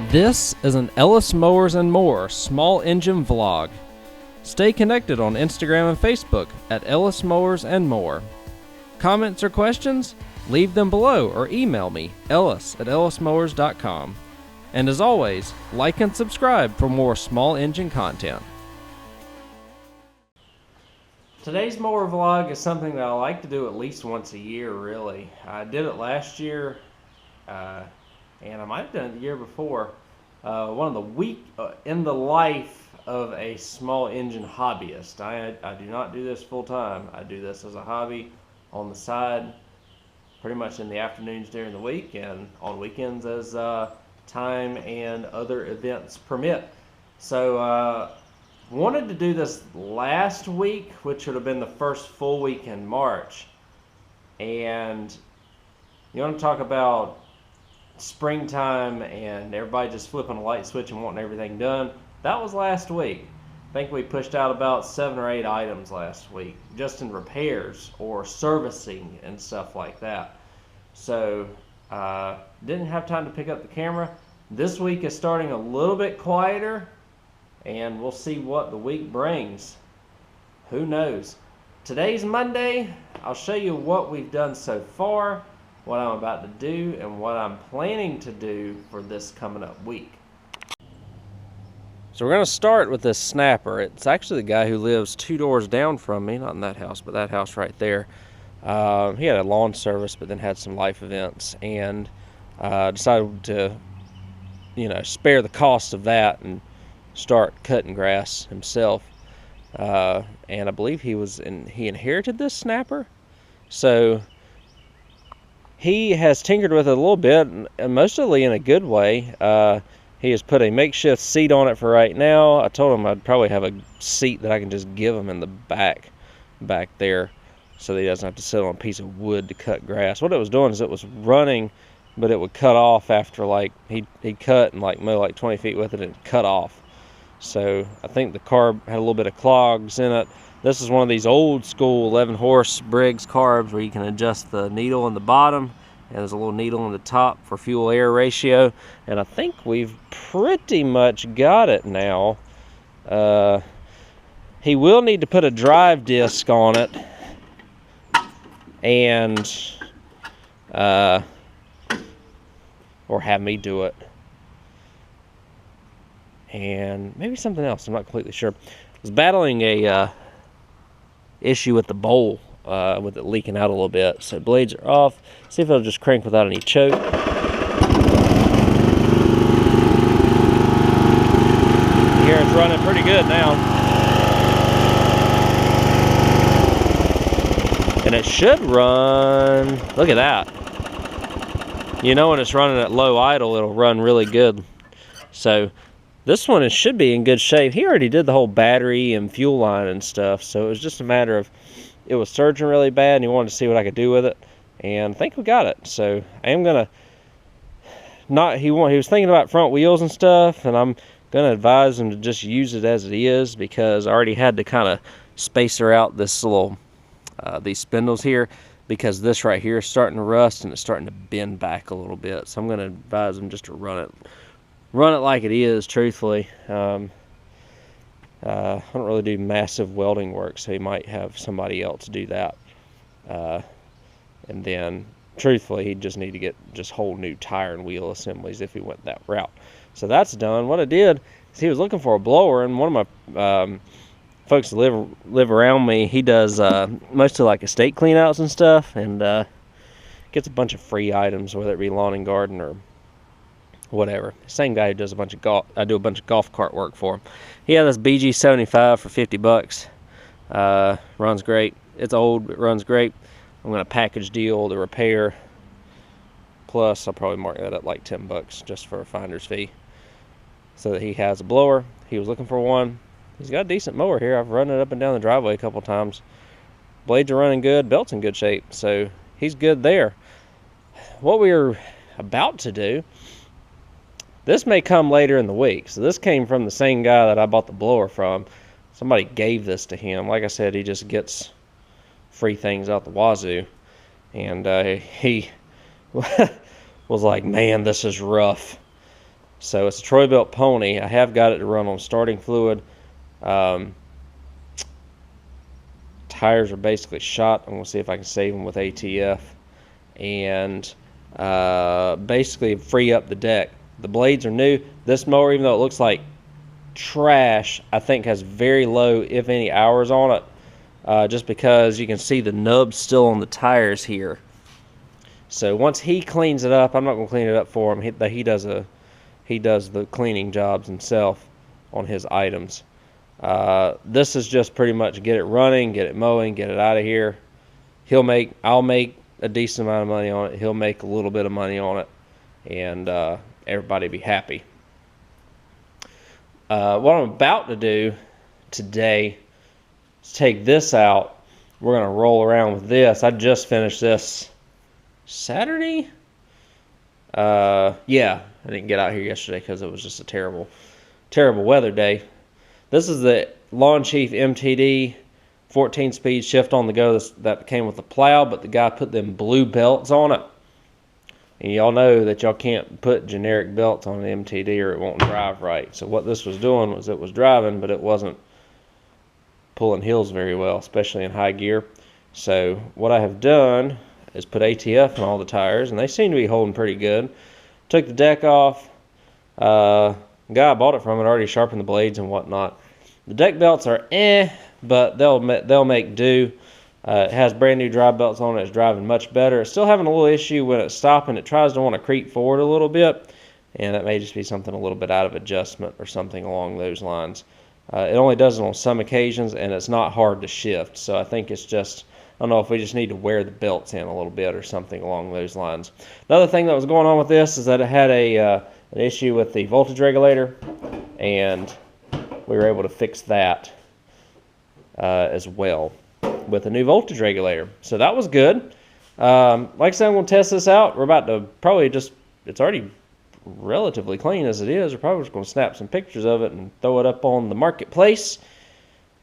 This is an Ellis Mowers and More small engine vlog. Stay connected on Instagram and Facebook at Ellis Mowers and More. Comments or questions? Leave them below or email me, ellis@ellismowers.com. And as always, like and subscribe for more small engine content. Today's mower vlog is something that I like to do at least once a year, really. I did it last year, and I might have done it the year before. One of the week in the life of a small engine hobbyist. I do not do this full time. I do this as a hobby on the side, pretty much in the afternoons during the week and on weekends as time and other events permit. So wanted to do this last week, which would have been the first full week in March. And you want to talk about springtime and everybody just flipping a light switch and wanting everything done. That was last week. I think we pushed out about 7 or 8 items last week, just in repairs or servicing and stuff like that. So didn't have time to pick up the camera. This week is starting a little bit quieter, and we'll see what the week brings. Who knows? Today's Monday. I'll show you what we've done so far, what I'm about to do, and what I'm planning to do for this coming up week. So we're going to start with this snapper. It's actually the guy who lives 2 doors down from me, not in that house, but that house right there. He had a lawn service, but then had some life events, and decided to, spare the cost of that and start cutting grass himself. And I believe he inherited this snapper, so he has tinkered with it a little bit, and mostly in a good way. He has put a makeshift seat on it for right now. I told him I'd probably have a seat that I can just give him in the back there, so that he doesn't have to sit on a piece of wood to cut grass. What it was doing is it was running, but it would cut off after, like, he'd cut and mow 20 feet with it, and it'd cut off. So I think the carb had a little bit of clogs in it. This is one of these old school 11 horse Briggs carbs where you can adjust the needle in the bottom, and there's a little needle in the top for fuel air ratio. And I think we've pretty much got it now. He will need to put a drive disc on it, and or have me do it, and maybe something else. I'm not completely sure. I was battling a issue with the bowl, with it leaking out a little bit. So blades are off. See if it'll just crank without any choke. Here it's running pretty good now. And it should run, look at that. When it's running at low idle, it'll run really good. So this one, it should be in good shape. He already did the whole battery and fuel line and stuff, so it was just a matter of, it was surging really bad, and he wanted to see what I could do with it, and I think we got it. So I am gonna he was thinking about front wheels and stuff, and I'm gonna advise him to just use it as it is, because I already had to kind of spacer out this little these spindles here, because this right here is starting to rust and it's starting to bend back a little bit. So I'm gonna advise him just to run it like it is, truthfully. I don't really do massive welding work, so he might have somebody else do that. And then, truthfully, he'd just need to get just whole new tire and wheel assemblies if he went that route. So that's done. What I did is he was looking for a blower, and one of my folks that live around me, he does mostly like estate cleanouts and stuff, and gets a bunch of free items, whether it be lawn and garden or whatever. Same guy who does I do a bunch of golf cart work for him. He had this BG75 for $50. Runs great. It's old, but runs great. I'm gonna package deal the repair. Plus, I'll probably mark that up like $10 just for a finder's fee, so that he has a blower. He was looking for one. He's got a decent mower here. I've run it up and down the driveway a couple times. Blades are running good. Belt's in good shape, so he's good there. What we're about to do, this may come later in the week. So this came from the same guy that I bought the blower from. Somebody gave this to him. Like I said, he just gets free things out the wazoo. And he was like, man, this is rough. So it's a Troy-Bilt pony. I have got it to run on starting fluid. Tires are basically shot. I'm going to see if I can save them with ATF. And basically free up the deck. The blades are new. This mower, even though it looks like trash, I think has very low, if any, hours on it. Just because you can see the nubs still on the tires here. So once he cleans it up, I'm not going to clean it up for him. He does the cleaning jobs himself on his items. This is just pretty much get it running, get it mowing, get it out of here. I'll make a decent amount of money on it. He'll make a little bit of money on it, and everybody be happy. What I'm about to do today is take this out. We're going to roll around with this. I just finished this Saturday. Yeah, I didn't get out here yesterday because it was just a terrible weather day. This is the Lawn Chief MTD 14-speed shift on the go that came with the plow, but the guy put them blue belts on it. And y'all know that y'all can't put generic belts on an MTD or it won't drive right. So what this was doing was it was driving, but it wasn't pulling hills very well, especially in high gear. So what I have done is put ATF in all the tires, and they seem to be holding pretty good. Took the deck off. The guy I bought it from had already sharpened the blades and whatnot. The deck belts are but they'll make do. It has brand new drive belts on it. It's driving much better. It's still having a little issue when it's stopping. It tries to want to creep forward a little bit, and that may just be something a little bit out of adjustment or something along those lines. It only does it on some occasions, and it's not hard to shift. So I think it's just, I don't know if we just need to wear the belts in a little bit or something along those lines. Another thing that was going on with this is that it had an issue with the voltage regulator, and we were able to fix that as well with a new voltage regulator. So that was good. Like I said, I'm going to test this out. We're about to probably it's already relatively clean as it is. We're probably just going to snap some pictures of it and throw it up on the marketplace.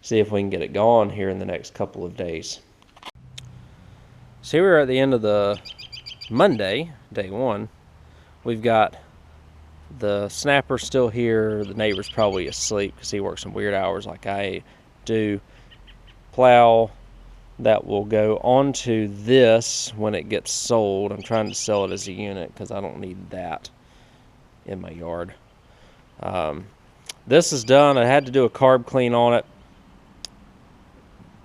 See if we can get it going here in the next couple of days. So here we're at the end of the Monday, day one. We've got the snapper still here. The neighbor's probably asleep because he works some weird hours like I do. Plow that will go onto this when it gets sold. I'm trying to sell it as a unit because I don't need that in my yard. This is done. I had to do a carb clean on it,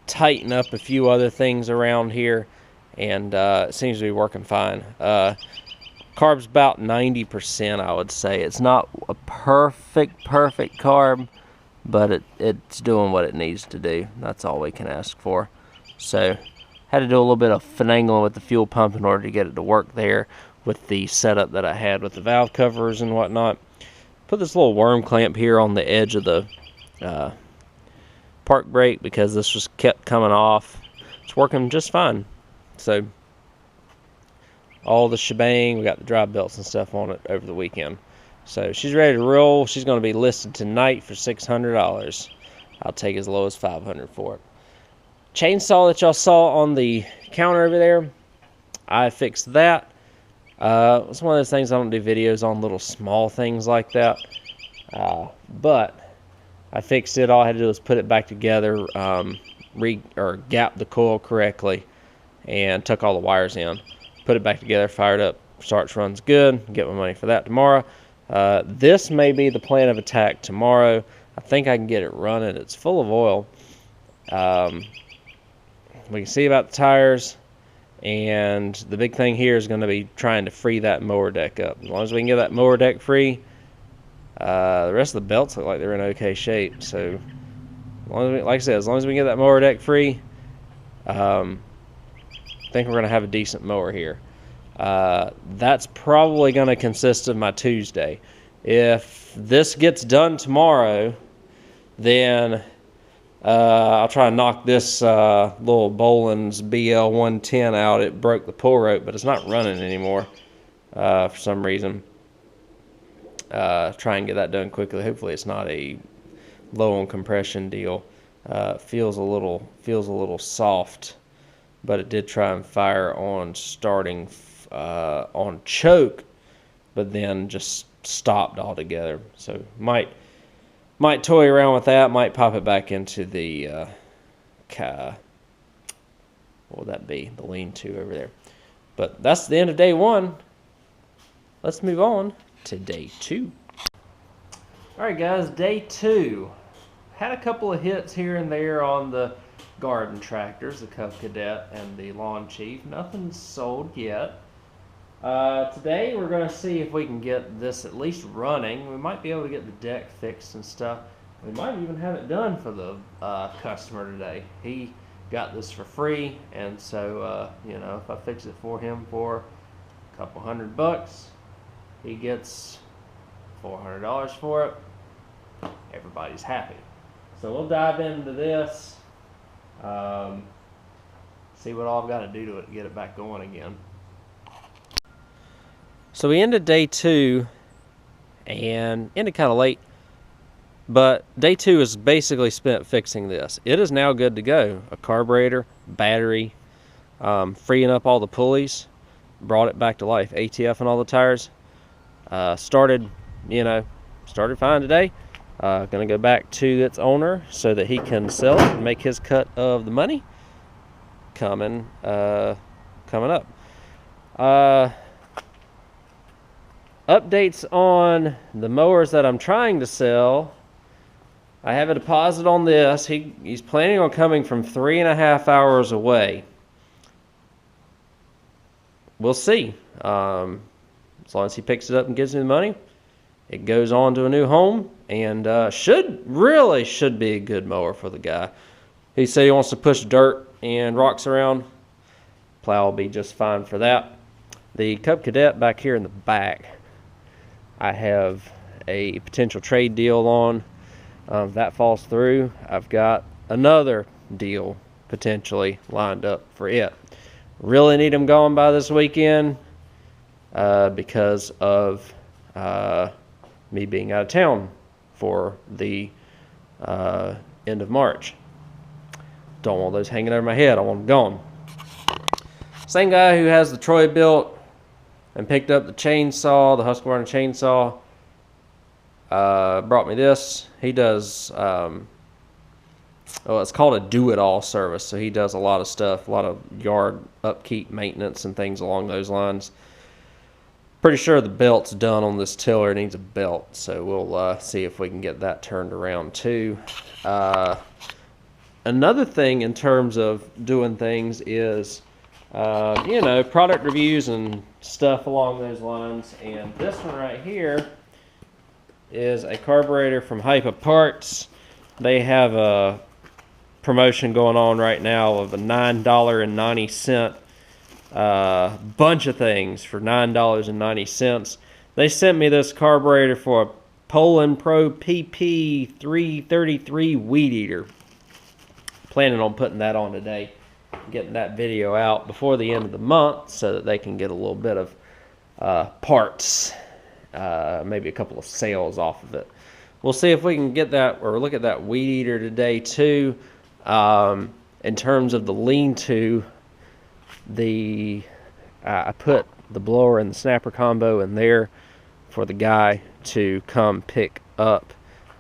tighten up a few other things around here, and it seems to be working fine. Carb's about 90%, I would say. It's not a perfect carb, but it's doing what it needs to do. That's all we can ask for. So had to do a little bit of finagling with the fuel pump in order to get it to work there with the setup that I had with the valve covers and whatnot. Put this little worm clamp here on the edge of the park brake because this just kept coming off. It's working just fine. So all the shebang, we got the drive belts and stuff on it over the weekend. So she's ready to roll. She's going to be listed tonight for $600. I'll take as low as $500 for it. Chainsaw that y'all saw on the counter over there, I fixed that. It's one of those things I don't do videos on, little small things like that. But I fixed it. All I had to do was put it back together, gap the coil correctly, and took all the wires in. Put it back together, fired up, starts, runs good. Get my money for that tomorrow. This may be the plan of attack tomorrow. I think I can get it running. It's full of oil. We can see about the tires, and the big thing here is going to be trying to free that mower deck up. As long as we can get that mower deck free, the rest of the belts look like they're in okay shape. So, like I said, as long as we can get that mower deck free, I think we're going to have a decent mower here. That's probably going to consist of my Tuesday. If this gets done tomorrow, then I'll try and knock this little Boland's BL110 out. It broke the pull rope, but it's not running anymore for some reason. Try and get that done quickly. Hopefully it's not a low on compression deal. Feels a little soft, but it did try and fire on starting on choke, but then just stopped altogether. So might toy around with that. Might pop it back into the what would that be? The lean-to over there. But that's the end of day one. Let's move on to day two. All right, guys, day two. Had a couple of hits here and there on the garden tractors, the Cub Cadet and the Lawn Chief. Nothing's sold yet. Today we're going to see if we can get this at least running. We might be able to get the deck fixed and stuff. We might even have it done for the customer today. He got this for free, and so you know, if I fix it for him for a couple $100, he gets $400 for it. Everybody's happy. So we'll dive into this, see what all I've got to do to it to get it back going again. So we ended day two, and ended kind of late, but day two is basically spent fixing this. It is now good to go. A carburetor, battery, freeing up all the pulleys, brought it back to life. ATF and all the tires. Started fine today. Gonna go back to its owner so that he can sell it and make his cut of the money. Coming up. Updates on the mowers that I'm trying to sell. I have a deposit on this. He's planning on coming from 3.5 hours away. We'll see. As long as he picks it up and gives me the money, it goes on to a new home, and should be a good mower for the guy. He said he wants to push dirt and rocks around. Plow will be just fine for that. The Cub Cadet back here in the back, I have a potential trade deal on. If that falls through, I've got another deal potentially lined up for it. Really need them gone by this weekend because of me being out of town for the end of March. Don't want those hanging over my head. I want them gone. Same guy who has the Troy built and picked up the chainsaw, the Husqvarna chainsaw, brought me this. He does, it's called a do-it-all service. So he does a lot of stuff, a lot of yard upkeep, maintenance, and things along those lines. Pretty sure the belt's done on this tiller. It needs a belt, so we'll see if we can get that turned around too. Another thing in terms of doing things is, product reviews and stuff along those lines. And this one right here is a carburetor from Hipa Parts. They have a promotion going on right now of a $9.90 bunch of things for $9.90. They sent me this carburetor for a Poland Pro PP 333 weed eater. Planning on putting that on today, getting that video out before the end of the month so that they can get a little bit of parts, maybe a couple of sales off of it. We'll see if we can get that, or look at that weed eater today too. In terms of the lean-to, I put the blower and the snapper combo in there for the guy to come pick up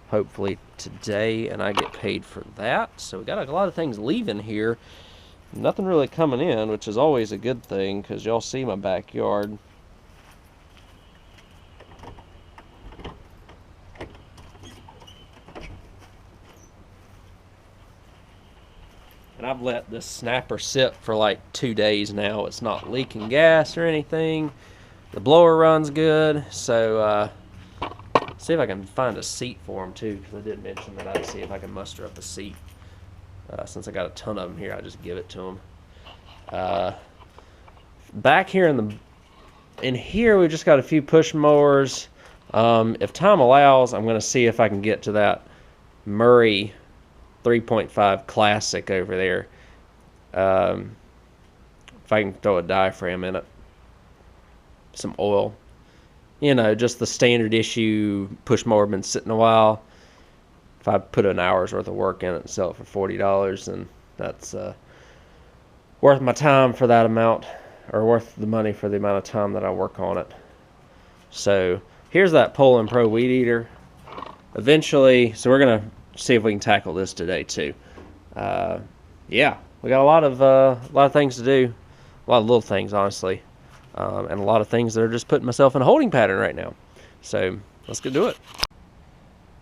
hopefully today, and I get paid for that. So we got a lot of things leaving here, nothing really coming in, which is always a good thing because y'all see my backyard. And I've let this snapper sit for like 2 days now. It's not leaking gas or anything. The blower runs good. So see if I can find a seat for him too, because I did mention that I'd see if I can muster up a seat. Since I got a ton of them here, I just give it to him. Back here in here, we just got a few push mowers. If time allows, I'm going to see if I can get to that Murray 3.5 Classic over there. If I can throw a diaphragm in it, some oil, just the standard issue push mower, been sitting a while. If I put an hour's worth of work in it and sell it for $40, then that's worth my time for that amount, or worth the money for the amount of time that I work on it. So here's that Poland Pro Weed Eater. Eventually, so we're gonna see if we can tackle this today too. Yeah, we got a lot of things to do, a lot of little things, honestly, and a lot of things that are just putting myself in a holding pattern right now. So let's get to it.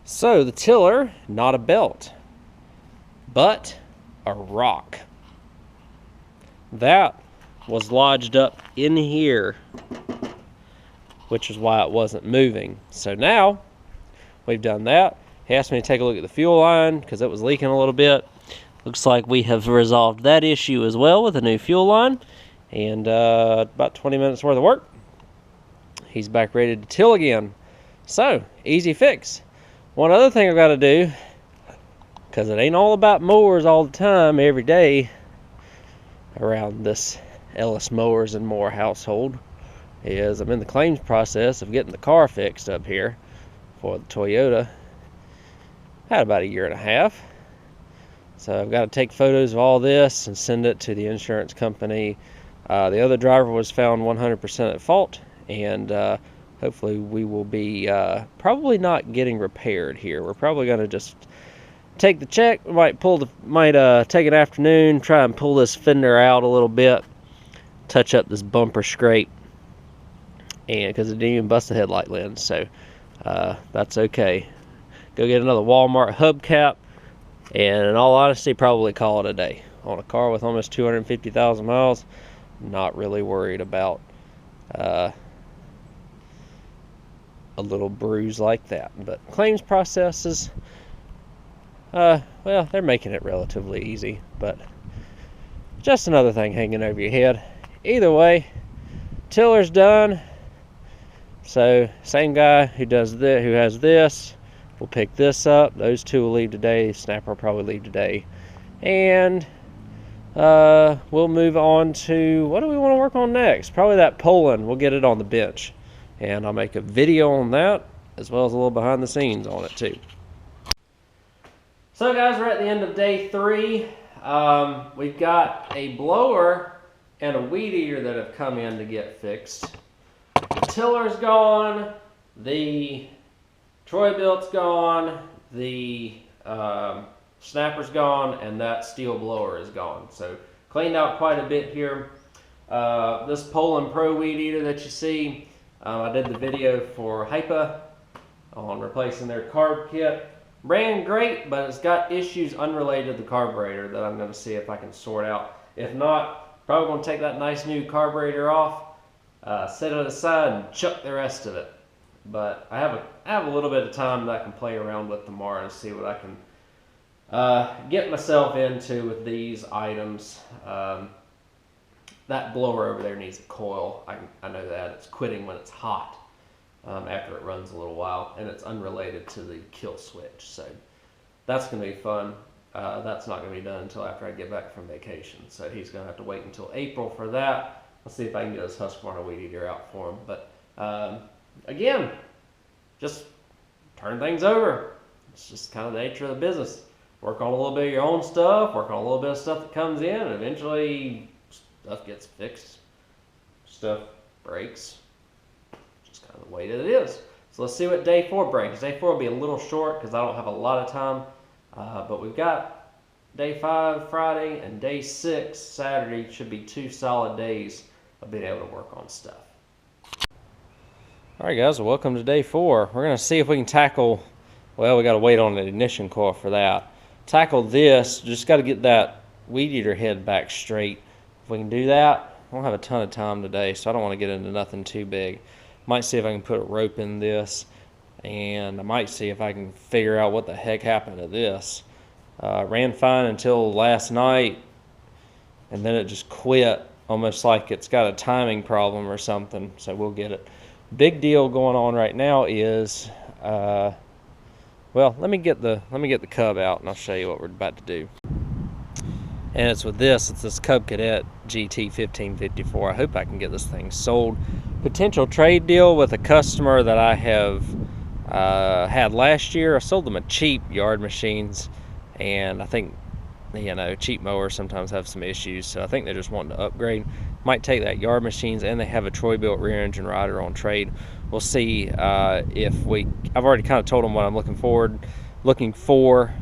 So the tiller, not a belt, but a rock. That was lodged up in here, which is why it wasn't moving. So now we've done that. He asked me to take a look at the fuel line because it was leaking a little bit. Looks like we have resolved that issue as well with a new fuel line. And about 20 minutes worth of work. He's back ready to till again. So, easy fix. One other thing I've got to do, because it ain't all about mowers all the time, every day, around this Ellis Mowers and More household, is I'm in the claims process of getting the car fixed up here for the Toyota. Had about 1.5 years. So I've got to take photos of all this and send it to the insurance company. The other driver was found 100% at fault, and hopefully we will be probably not getting repaired here. We're probably going to just take the check. We might take an afternoon, try and pull this fender out a little bit, touch up this bumper scrape, and because it didn't even bust the headlight lens, so that's okay. Go get another Walmart hubcap, and in all honesty, probably call it a day. On a car with almost 250,000 miles, not really worried about a little bruise like that. But claims processes, well, they're making it relatively easy, but just another thing hanging over your head. Either way, tiller's done. So same guy who does this, who has this, will pick this up. Those two will leave today. Snapper will probably leave today, and we'll move on to, what do we want to work on next? Probably that Poland. We'll get it on the bench, and I'll make a video on that, as well as a little behind the scenes on it too. So guys, we're at the end of day 3. We've got a blower and a weed eater that have come in to get fixed. The tiller's gone, the Troy-Bilt's gone, the snapper's gone, and that steel blower is gone. So cleaned out quite a bit here. This Poland Pro Weed Eater that you see, I did the video for Hipa on replacing their carb kit. Ran great, but it's got issues unrelated to the carburetor that I'm going to see if I can sort out. If not, probably going to take that nice new carburetor off, set it aside, and chuck the rest of it. But I have a little bit of time that I can play around with tomorrow and see what I can get myself into with these items. That blower over there needs a coil. I know that. It's quitting when it's hot after it runs a little while, and it's unrelated to the kill switch. So that's going to be fun. That's not going to be done until after I get back from vacation. So he's going to have to wait until April for that. Let's see if I can get this Husqvarna Weed Eater out for him. But again, just turn things over. It's just kind of the nature of the business. Work on a little bit of your own stuff, work on a little bit of stuff that comes in, and eventually stuff gets fixed, stuff breaks. Just kind of the way that it is. So let's see what day 4 brings. Day 4 will be a little short because I don't have a lot of time, but we've got day 5 Friday and day 6 Saturday. Should be 2 solid days of being able to work on stuff. Alright guys, well, welcome to day 4. We're going to see if we can tackle, well, we got to wait on the ignition coil for that. Tackle this, just got to get that weed eater head back straight. If we can do that, I don't have a ton of time today, so I don't want to get into nothing too big. Might see if I can put a rope in this, and I might see if I can figure out what the heck happened to this. Ran fine until last night, and then it just quit, almost like it's got a timing problem or something, so we'll get it. Big deal going on right now is, well, let me get the Cub out and I'll show you what we're about to do. And it's with this, it's this Cub Cadet GT 1554. I hope I can get this thing sold. Potential trade deal with a customer that I have had last year. I sold them a cheap yard machines, and I think, you know, cheap mowers sometimes have some issues, so I think they're just wanting to upgrade. Might take that yard machines, and they have a Troy built rear engine rider on trade. We'll see if I've already kind of told them what I'm looking for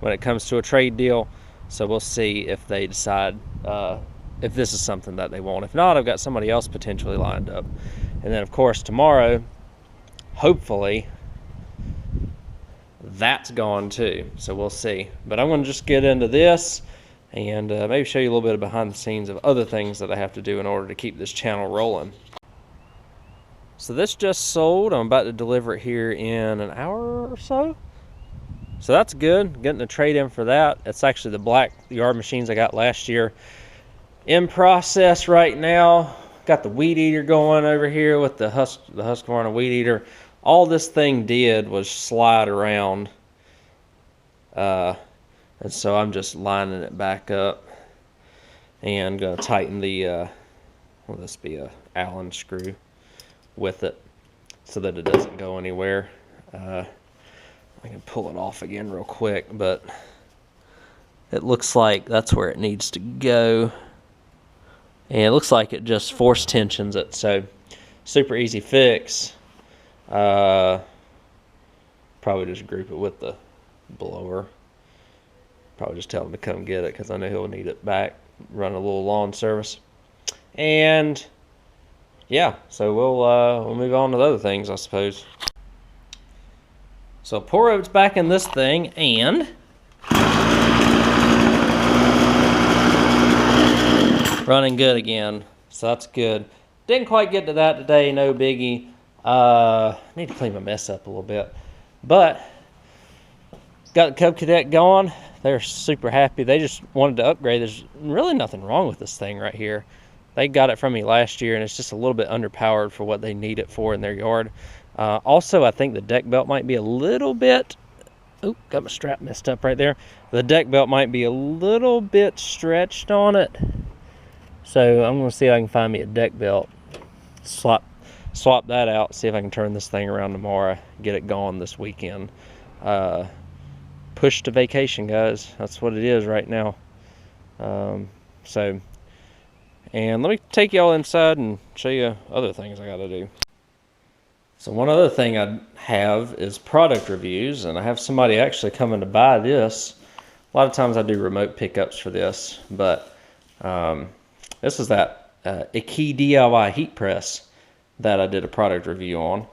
when it comes to a trade deal. So we'll see if they decide if this is something that they want. If not, I've got somebody else potentially lined up. And then of course tomorrow, hopefully, that's gone too. So we'll see. But I'm going to just get into this and maybe show you a little bit of behind the scenes of other things that I have to do in order to keep this channel rolling. So this just sold. I'm about to deliver it here in an hour or so. So that's good. Getting the trade in for that. It's actually the black yard machines I got last year. In process right now. Got the weed eater going over here with the Husqvarna weed eater. All this thing did was slide around. And so I'm just lining it back up and going to tighten the, will this be a Allen screw with it so that it doesn't go anywhere. I can pull it off again real quick, but it looks like that's where it needs to go. And it looks like it just force tensions it, so super easy fix. Probably just group it with the blower. Probably just tell him to come get it because I know he'll need it back. Run a little lawn service. And yeah, so we'll move on to the other things, I suppose. So pour oats back in this thing, and running good again. So that's good. Didn't quite get to that today, no biggie. Need to clean my mess up a little bit. But got the Cub Cadet going. They're super happy. They just wanted to upgrade. There's really nothing wrong with this thing right here. They got it from me last year, and it's just a little bit underpowered for what they need it for in their yard. Also, I think the deck belt might be a little bit... Oh, got my strap messed up right there. The deck belt might be a little bit stretched on it. So I'm going to see if I can find me a deck belt. Swap that out, see if I can turn this thing around tomorrow, get it gone this weekend. Push to vacation, guys. That's what it is right now. And let me take y'all inside and show you other things I got to do. So one other thing I have is product reviews, and I have somebody actually coming to buy this. A lot of times I do remote pickups for this, but this is that Iki DIY heat press that I did a product review on.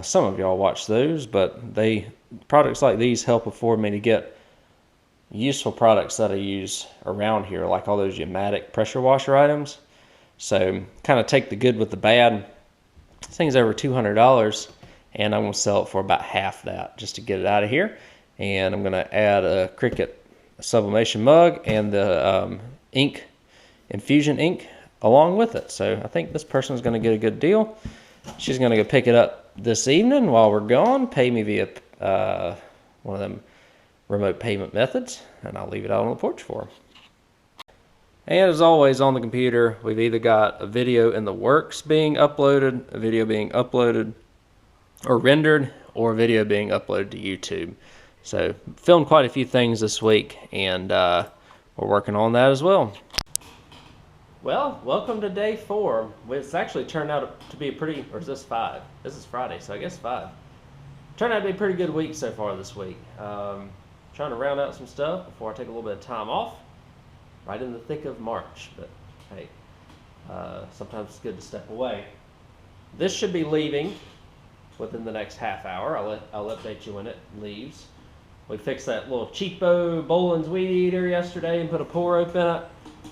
Some of y'all watch those, but products like these help afford me to get useful products that I use around here, like all those pneumatic pressure washer items. So kind of take the good with the bad. This thing's over $200, and I'm going to sell it for about half that just to get it out of here. And I'm going to add a Cricut sublimation mug and the infusion ink along with it. So I think this person's going to get a good deal. She's going to go pick it up this evening while we're gone, pay me via one of them remote payment methods, and I'll leave it out on the porch for her. And as always on the computer, we've either got a video in the works being uploaded, a video being uploaded or rendered, or a video being uploaded to YouTube. So filmed quite a few things this week, and we're working on that as well. Well, welcome to day 4. It's actually turned out to be a pretty, or is this 5? This is Friday, so I guess 5. Turned out to be a pretty good week so far this week. Trying to round out some stuff before I take a little bit of time off. Right in the thick of March, but hey, sometimes it's good to step away. This should be leaving within the next half hour. I'll update you when it leaves. We fixed that little cheapo Boland's weed eater yesterday and put a pour rope in it.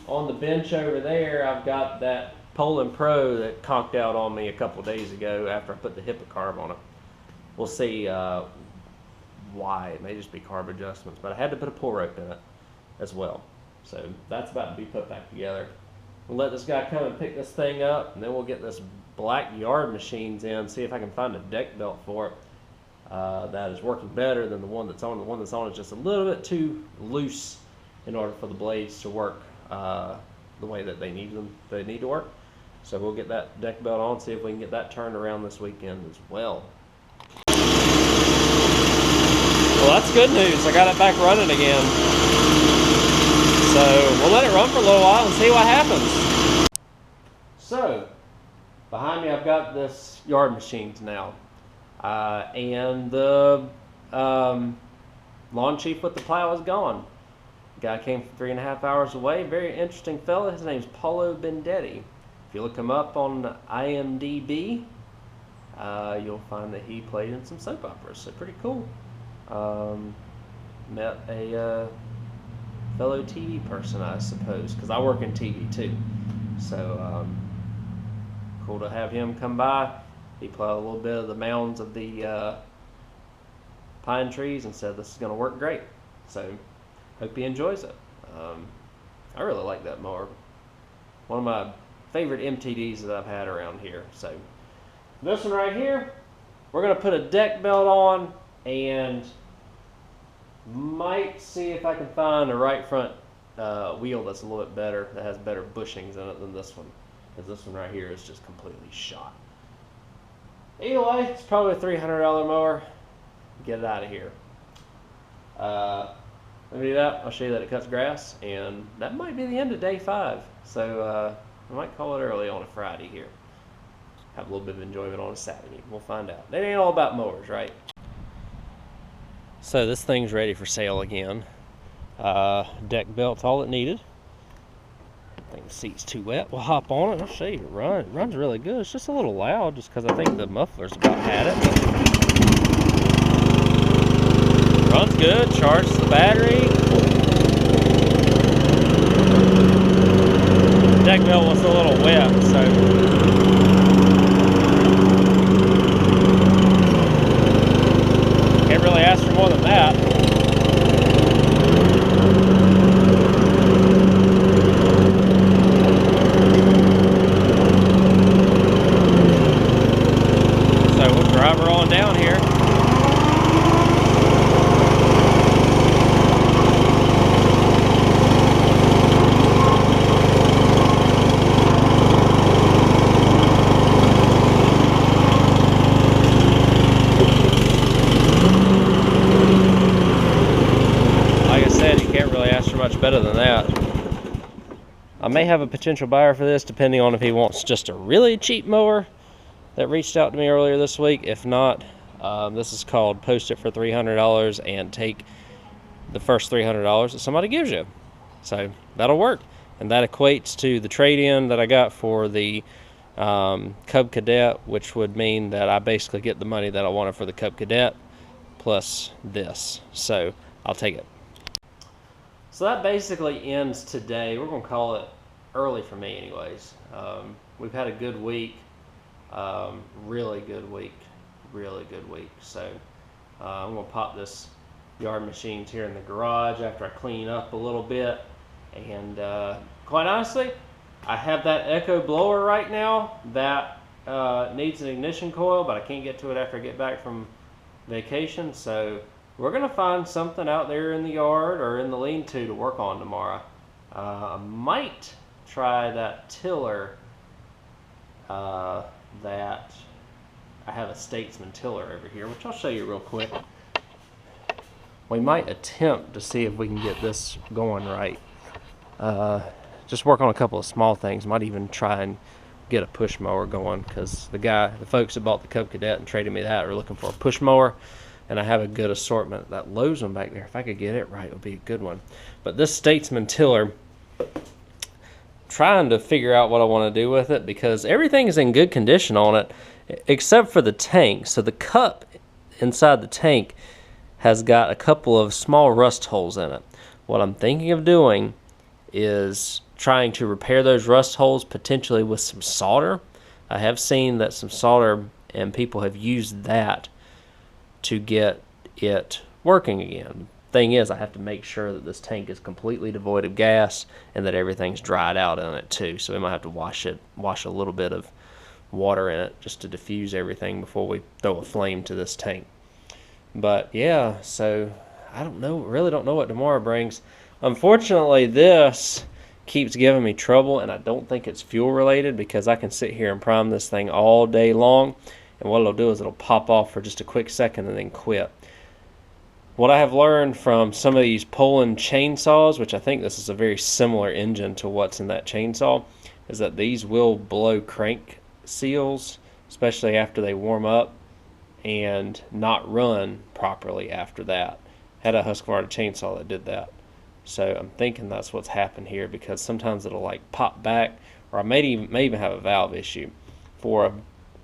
On the bench over there, I've got that Poland Pro that conked out on me a couple days ago after I put the Hipa carb on it. We'll see why. It may just be carb adjustments, but I had to put a pour rope in it as well. So that's about to be put back together. We'll let this guy come and pick this thing up, and then we'll get this black yard machines in, see if I can find a deck belt for it that is working better than the one that's on. The one that's on is just a little bit too loose in order for the blades to work the way that they need to work. So we'll get that deck belt on, see if we can get that turned around this weekend as well. Well, that's good news. I got it back running again. So we'll let it run for a little while and see what happens. So, behind me I've got this yard machines now. And the lawn chief with the plow is gone. The guy came from 3.5 hours away. Very interesting fella. His name's Paulo Bendetti. If you look him up on IMDb, you'll find that he played in some soap operas. So pretty cool. Met a fellow TV person, I suppose, because I work in TV too. So cool to have him come by. He plowed a little bit of the mounds of the pine trees and said this is going to work great. So hope he enjoys it. I really like that mower. One of my favorite MTDs that I've had around here. So this one right here, we're going to put a deck belt on and might see if I can find a right front wheel that's a little bit better, that has better bushings in it than this one, because this one right here is just completely shot. Either way, it's probably a $300 mower. Get it out of here. Let me do that. I'll show you that it cuts grass, and that might be the end of day 5. So I might call it early on a Friday here. Have a little bit of enjoyment on a Saturday. We'll find out. It ain't all about mowers, right? So this thing's ready for sale again. Deck belt's all it needed. I think the seat's too wet. We'll hop on it. I'll show you it run. It runs really good. It's just a little loud just because I think the muffler's about had it. But runs good. Charges the battery. The deck belt was a little wet, so can't really ask for more than that. So we'll drive her on down here. Much better than that. I may have a potential buyer for this depending on if he wants just a really cheap mower that reached out to me earlier this week. If not, this is called post it for $300 and take the first $300 that somebody gives you. So that'll work, and that equates to the trade-in that I got for the Cub Cadet, which would mean that I basically get the money that I wanted for the Cub Cadet plus this. So I'll take it. So that basically ends today. We're going to call it early for me anyways. We've had a good week. Really good week. Really good week. So I'm going to pop this yard machines here in the garage after I clean up a little bit. And quite honestly, I have that Echo blower right now that needs an ignition coil, but I can't get to it after I get back from vacation. So we're going to find something out there in the yard or in the lean-to to work on tomorrow. I might try that tiller that I have a Statesman tiller over here, which I'll show you real quick. We might attempt to see if we can get this going right. Just work on a couple of small things. Might even try and get a push mower going, because the folks that bought the Cub Cadet and traded me that are looking for a push mower. And I have a good assortment. That Lowe's one back there, if I could get it right, it would be a good one. But this Statesman tiller, trying to figure out what I want to do with it, because everything is in good condition on it, except for the tank. So the cup inside the tank has got a couple of small rust holes in it. What I'm thinking of doing is trying to repair those rust holes, potentially with some solder. I have seen that some solder, and people have used that to get it working again. Thing is, I have to make sure that this tank is completely devoid of gas and that everything's dried out in it too. So we might have to wash a little bit of water in it just to diffuse everything before we throw a flame to this tank. But yeah, so I don't know, really don't know what tomorrow brings. Unfortunately, this keeps giving me trouble, and I don't think it's fuel related, because I can sit here and prime this thing all day long, and what it'll do is it'll pop off for just a quick second and then quit. What I have learned from some of these Poland chainsaws, which I think this is a very similar engine to what's in that chainsaw, is that these will blow crank seals, especially after they warm up, and not run properly after that. Had a Husqvarna chainsaw that did that. So I'm thinking that's what's happened here, because sometimes it'll like pop back, or I may even have a valve issue. For a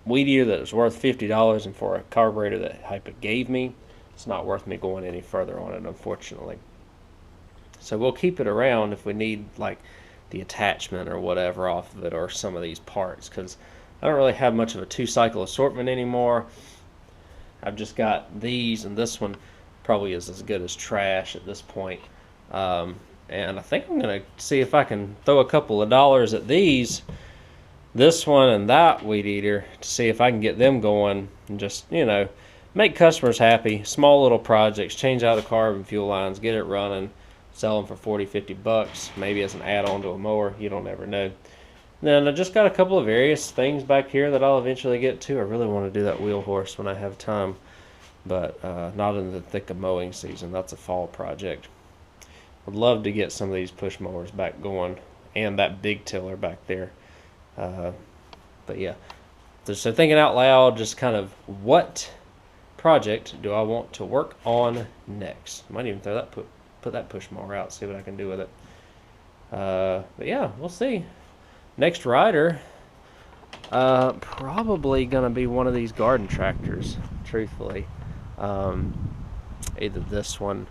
weed eater that was worth $50 and for a carburetor that Hipa gave me, it's not worth me going any further on it, unfortunately. So we'll keep it around if we need like the attachment or whatever off of it, or some of these parts, because I don't really have much of a 2-cycle assortment anymore. I've just got these, and this one probably is as good as trash at this point. And I think I'm going to see if I can throw a couple of dollars at these, this one and that weed eater, to see if I can get them going and just, you know, make customers happy. Small little projects, change out the carbon fuel lines, get it running, sell them for 40, 50 bucks, maybe as an add-on to a mower. You don't ever know. Then I just got a couple of various things back here that I'll eventually get to. I really want to do that wheel horse when I have time, but not in the thick of mowing season. That's a fall project. I'd love to get some of these push mowers back going, and that big tiller back there. But yeah, so thinking out loud, just kind of what project do I want to work on next? Might even throw that put that push mower out, see what I can do with it. But yeah, we'll see. Next rider, probably gonna be one of these garden tractors, truthfully. Either this one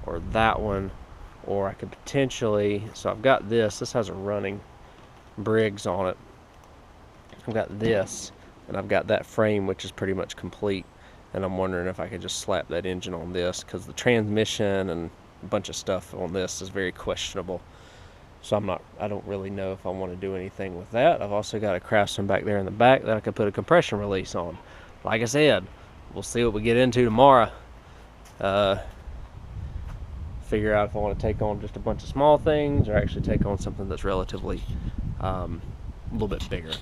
or that one, or I could potentially, so I've got this has a running Briggs on it. I've got this, and I've got that frame, which is pretty much complete, and I'm wondering if I could just slap that engine on this, because the transmission and a bunch of stuff on this is very questionable. So I don't really know if I want to do anything with that. I've also got a Craftsman back there in the back that I could put a compression release on. Like I said, we'll see what we get into tomorrow. Figure out if I want to take on just a bunch of small things, or actually take on something that's relatively a little bit bigger.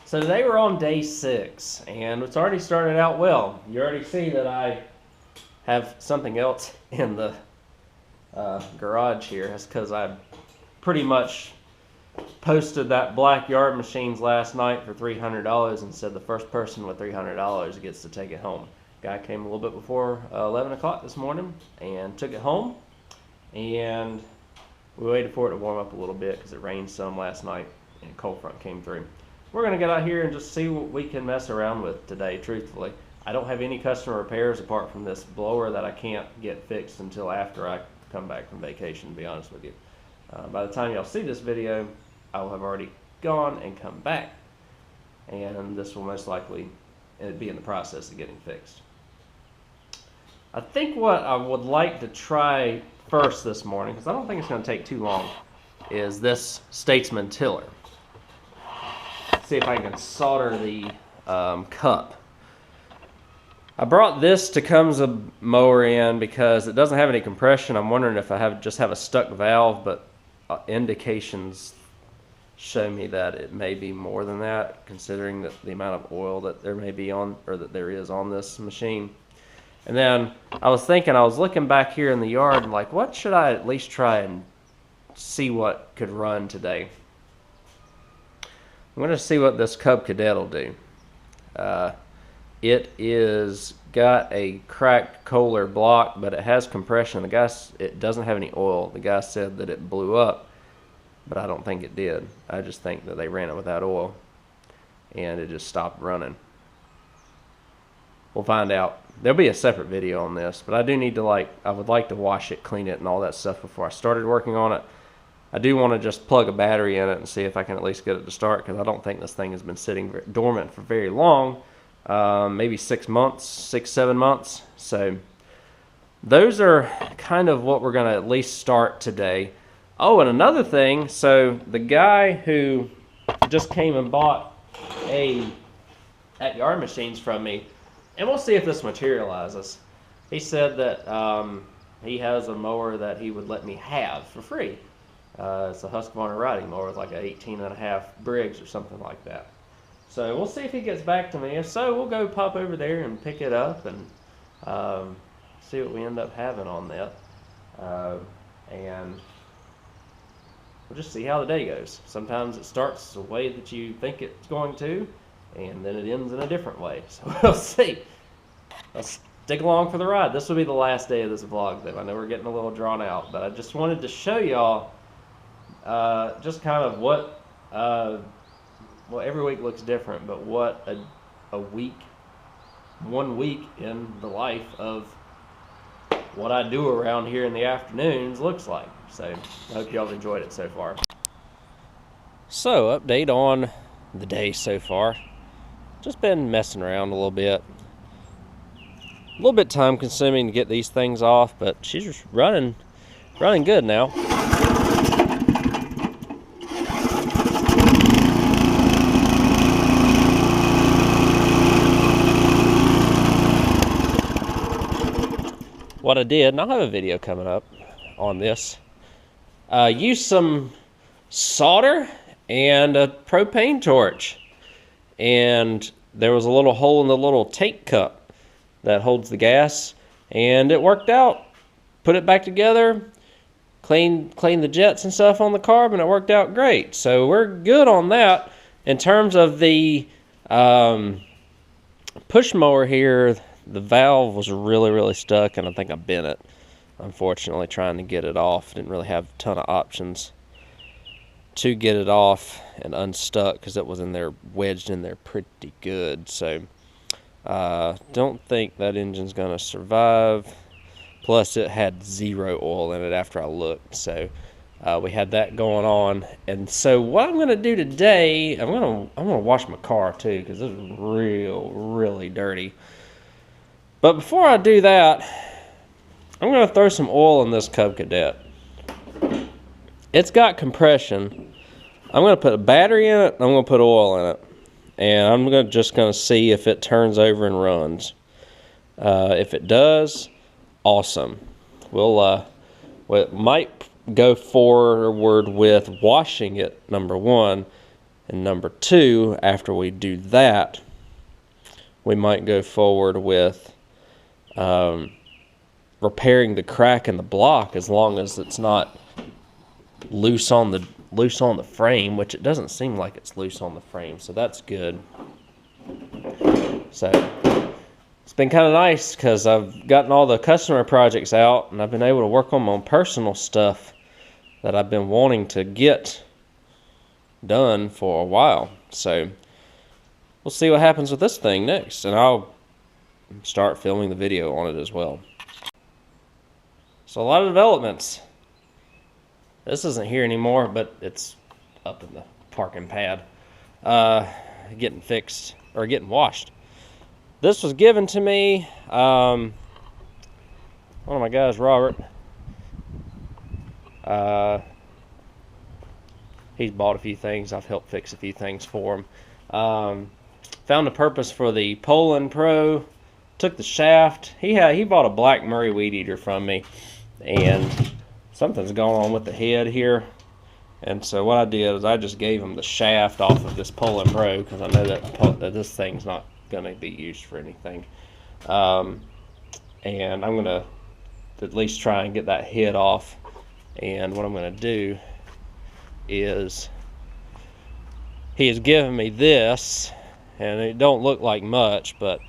So today we're on day 6, and it's already started out well. You already see that I have something else in the garage here. That's because I pretty much posted that black yard machines last night for $300 and said the first person with $300 gets to take it home. Guy came a little bit before 11 o'clock this morning and took it home, and we waited for it to warm up a little bit because it rained some last night and cold front came through. We're going to get out here and just see what we can mess around with today, truthfully. I don't have any customer repairs apart from this blower that I can't get fixed until after I come back from vacation, to be honest with you. By the time y'all see this video, I will have already gone and come back, and this will most likely be in the process of getting fixed. I think what I would like to try first this morning, because I don't think it's going to take too long, is this Statesman tiller. See if I can solder the cup. I brought this Tecumseh mower in because it doesn't have any compression. I'm wondering if I just have a stuck valve, but indications show me that it may be more than that, considering that the amount of oil that there may be on, or that there is on this machine. And then I was looking back here in the yard and like, what should I at least try and see what could run today? I'm going to see what this Cub Cadet will do. It is got a cracked Kohler block, but it has compression. It doesn't have any oil. The guy said that it blew up, but I don't think it did. I just think that they ran it without oil, and it just stopped running. We'll find out. There'll be a separate video on this, but I do need to I would like to wash it, clean it, and all that stuff before I started working on it. I do want to just plug a battery in it and see if I can at least get it to start, because I don't think this thing has been sitting dormant for very long. Maybe 6 months, 6-7 months. So those are kind of what we're going to at least start today. Oh, and another thing, so the guy who just came and bought at Yard Machines from me, and we'll see if this materializes. He said that he has a mower that he would let me have for free. It's a Husqvarna riding mower with like an 18.5 Briggs or something like that. So we'll see if he gets back to me. If so, we'll go pop over there and pick it up and see what we end up having on that. And we'll just see how the day goes. Sometimes it starts the way that you think it's going to, and then it ends in a different way. So we'll see. Let's stick along for the ride. This will be the last day of this vlog, though. I know we're getting a little drawn out, but I just wanted to show y'all just kind of what, well, every week looks different, but what a week, 1 week in the life of what I do around here in the afternoons looks like. So I hope y'all have enjoyed it so far. So, update on the day so far. Just been messing around a little bit. A little bit time consuming to get these things off, but she's just running good now. What I did, and I'll have a video coming up on this, used some solder and a propane torch, and there was a little hole in the little tank cup that holds the gas, and it worked out. Put it back together, cleaned the jets and stuff on the carb, and it worked out great. So we're good on that. In terms of the push mower here, the valve was really stuck, and I think I bent it, unfortunately, trying to get it off. Didn't really have a ton of options to get it off and unstuck because it was in there, wedged in there pretty good. So don't think that engine's gonna survive. Plus it had 0 oil in it after I looked, so we had that going on. And so what I'm gonna do today, I'm gonna wash my car too, because it's really dirty. But before I do that, I'm going to throw some oil in this Cub Cadet. It's got compression. I'm going to put a battery in it, I'm going to put oil in it. And I'm just going to see if it turns over and runs. If it does, awesome. We might go forward with washing it, number 1. And number 2, after we do that, we might go forward with repairing the crack in the block, as long as it's not loose on the frame, which it doesn't seem like it's loose on the frame, so that's good. So it's been kind of nice because I've gotten all the customer projects out, and I've been able to work on my own personal stuff that I've been wanting to get done for a while. So we'll see what happens with this thing next, and I'll start filming the video on it as well. So a lot of developments. This isn't here anymore, but it's up in the parking pad, getting fixed or getting washed. This was given to me, one of my guys, Robert. He's bought a few things. I've helped fix a few things for him. Found a purpose for the Poland Pro. Took the shaft. He bought a black Murray weed eater from me, and something's going on with the head here. And so what I did is I just gave him the shaft off of this Poland Pro, because I know that this thing's not going to be used for anything. And I'm going to at least try and get that head off. And what I'm going to do is, he has given me this, and it don't look like much, but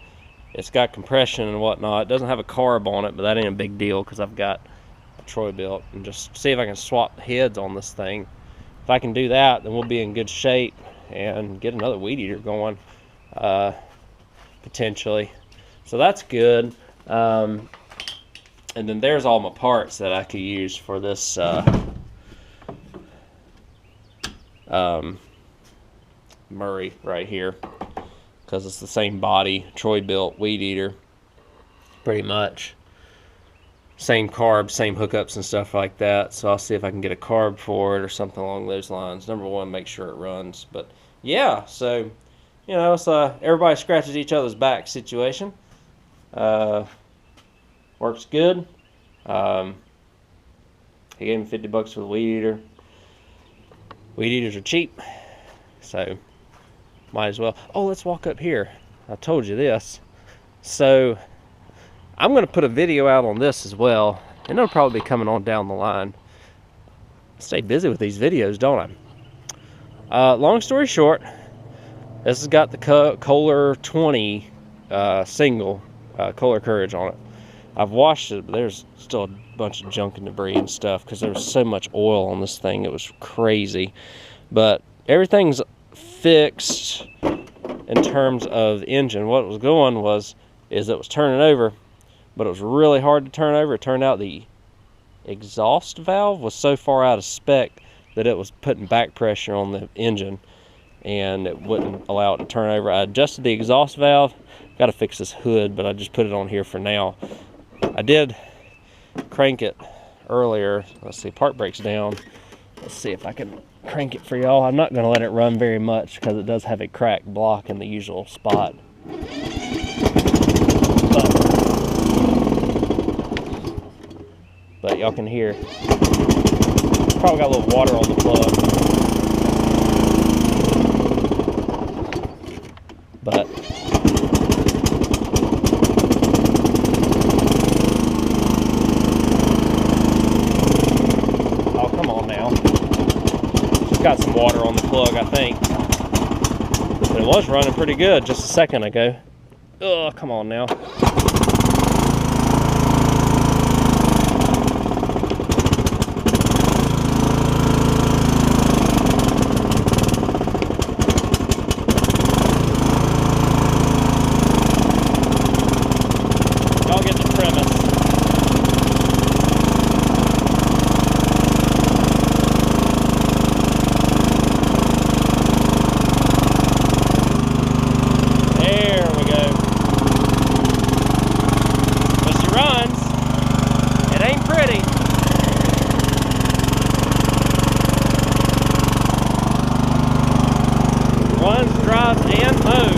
it's got compression and whatnot. It doesn't have a carb on it, but that ain't a big deal because I've got a Troy built. And just see if I can swap heads on this thing. If I can do that, then we'll be in good shape and get another weed eater going, potentially. So that's good. And then there's all my parts that I could use for this Murray right here, because it's the same body, Troy built weed eater, pretty much. Same carb, same hookups and stuff like that. So I'll see if I can get a carb for it or something along those lines. Number 1, make sure it runs. But yeah, so you know, it's everybody scratches each other's back situation. Works good. He gave me $50 for the weed eater. Weed eaters are cheap, so might as well. Oh, let's walk up here. I told you this. So I'm going to put a video out on this as well, and it'll probably be coming on down the line. Stay busy with these videos, don't I? Long story short, this has got the Kohler 20 single Kohler Courage on it. I've washed it, but there's still a bunch of junk and debris and stuff because there was so much oil on this thing. It was crazy. But everything's fixed in terms of the engine. What was going is it was turning over, but it was really hard to turn over. It turned out the exhaust valve was so far out of spec that it was putting back pressure on the engine and it wouldn't allow it to turn over. I adjusted the exhaust valve. Got to fix this hood, but I just put it on here for now. I did crank it earlier. Let's see, part breaks down. Let's see if I can crank it for y'all. I'm not going to let it run very much because it does have a cracked block in the usual spot. But y'all can hear. Probably got a little water on the plug. But oh, come on now. Just got some water on the plug, I think. But it was running pretty good just a second ago. Oh, come on now. Runs, drives, and mows.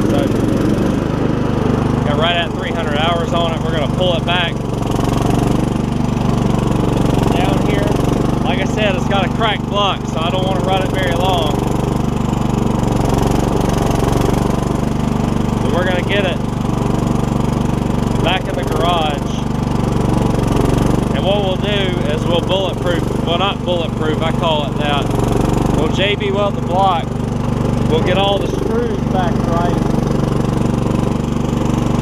So, got right at 300 hours on it. We're going to pull it back down here. Like I said, it's got a cracked block, so I don't want to run it very long. We're going to get it back in the garage, and what we'll do is we'll bulletproof, well, not bulletproof, I call it that. We'll JB weld the block, we'll get all the screws back right,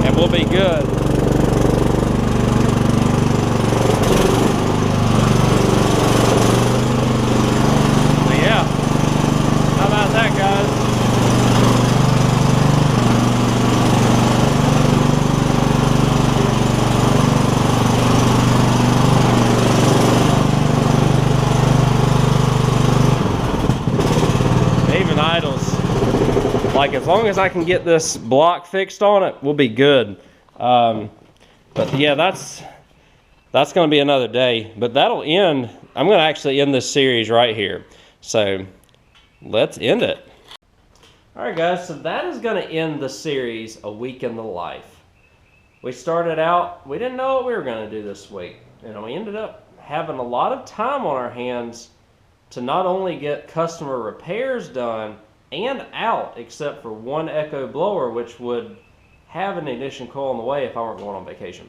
and we'll be good. But yeah, how about that, guys? Like, as long as I can get this block fixed on it, we'll be good. But yeah, that's going to be another day. But that'll end. I'm going to actually end this series right here. So let's end it. All right, guys. So that is going to end the series, A Week in the Life. We started out, we didn't know what we were going to do this week. And we ended up having a lot of time on our hands to not only get customer repairs done and out, except for one Echo blower, which would have an ignition coil in the way if I weren't going on vacation.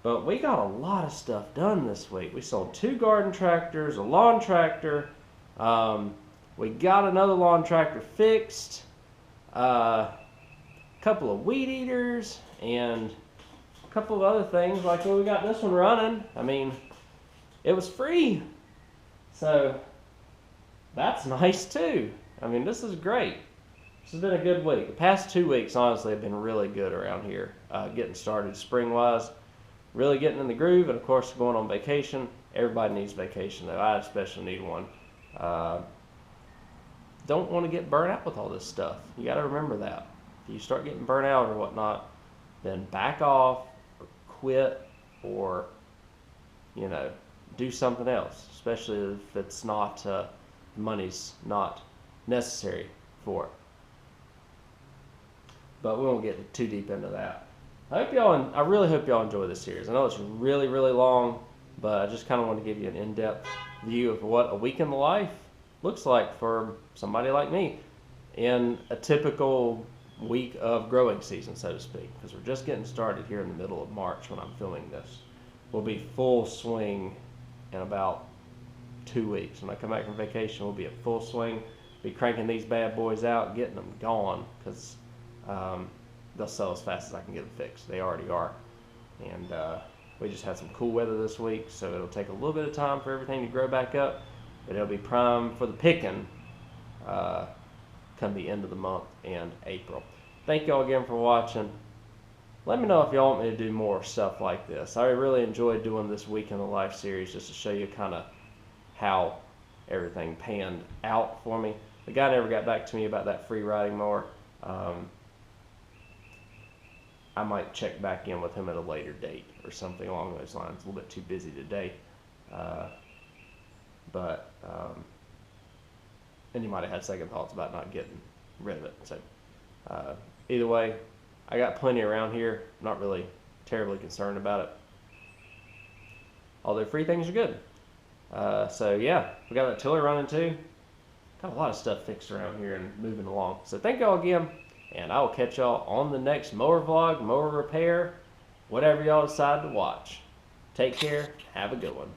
But we got a lot of stuff done this week. We sold 2 garden tractors, a lawn tractor. We got another lawn tractor fixed, a couple of weed eaters, and a couple of other things. Like, well, we got this one running. I mean, it was free. So that's nice too. I mean, this is great. This has been a good week. The past 2 weeks, honestly, have been really good around here. Getting started spring-wise, really getting in the groove, and of course, going on vacation. Everybody needs vacation, though. I especially need one. Don't want to get burnt out with all this stuff. You got to remember that. If you start getting burnt out or whatnot, then back off, or quit, or, you know, do something else, especially if it's not, money's not necessary for it. But we won't get too deep into that. I really hope y'all enjoy this series. I know it's really, really long, but I just kind of want to give you an in-depth view of what a week in the life looks like for somebody like me in a typical week of growing season, so to speak, because we're just getting started here in the middle of March when I'm filming this. We'll be full swing in about 2 weeks. When I come back from vacation, we'll be at full swing, be cranking these bad boys out, getting them gone, because they'll sell as fast as I can get them fixed. They already are. And we just had some cool weather this week, so it'll take a little bit of time for everything to grow back up, but it'll be prime for the picking come the end of the month in April. Thank y'all again for watching. Let me know if y'all want me to do more stuff like this. I really enjoyed doing this Week in the Life series just to show you kind of how everything panned out for me. The guy never got back to me about that free riding mower. I might check back in with him at a later date or something along those lines. A little bit too busy today. And he might have had second thoughts about not getting rid of it. So either way, I got plenty around here. I'm not really terribly concerned about it. Although free things are good. So yeah, we got that tiller running too. Got a lot of stuff fixed around here and moving along. So thank y'all again, and I will catch y'all on the next mower vlog, mower repair, whatever y'all decide to watch. Take care. Have a good one.